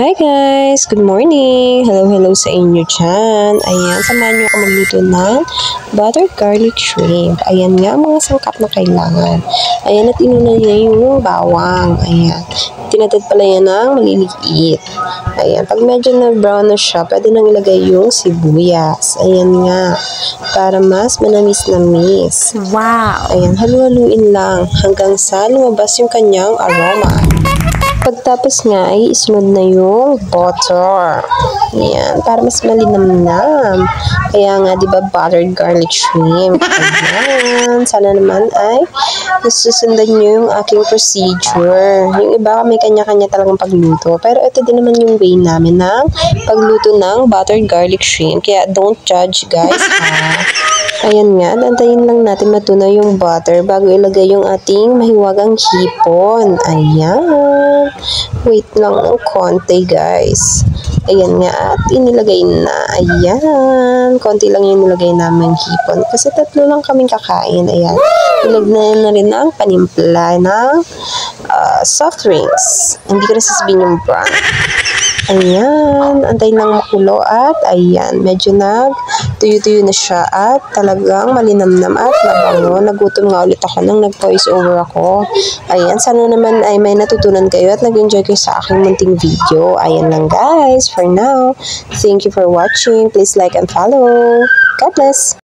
Hi guys! Good morning! Hello sa inyo dyan. Ayan, samahan nyo ako magluto ng buttered garlic shrimp. Ayan nga mga sangkap na kailangan. Ayan, at inuna niya yung bawang. Ayan, tinatad pala yan ng maliliit. Ayan, pag medyo na-brown na siya, pwede nang ilagay yung sibuyas. Ayan nga, para mas manamis-namis. Wow! Ayan, halu-haluin lang hanggang sa lumabas yung kanyang aroma. Pagtapos nga ay isunod na yung butter. Ayan, para mas malinamnam. Kaya nga, di ba, buttered garlic shrimp. Ayan, sana naman ay nasusundan nyo yung aking procedure. Yung iba, may kanya-kanya talagang pagluto. Pero ito din naman yung way namin ng pagluto ng buttered garlic shrimp. Kaya don't judge, guys, ha? Ayan nga, antayin lang natin matunaw yung butter bago ilagay yung ating mahiwagang hipon. Ayan. Wait lang ng konti, guys. Ayan nga, at inilagay na. Ayan. Konti lang yung nilagay namin hipon. Kasi 3 lang kaming kakain. Ayan. Ilagay na rin ang panimpla ng soft drinks. Hindi ko na sasabihin yung brand. Ayan, antay lang makulo at ayan, medyo tuyo-tuyo na siya at talagang malinamnam at mabango. Nagutom nga ulit ako nang nag-voice over ako. Ayan, sana naman ay may natutunan kayo at nag-enjoy kayo sa aking munting video. Ayan lang guys, for now. Thank you for watching. Please like and follow. God bless!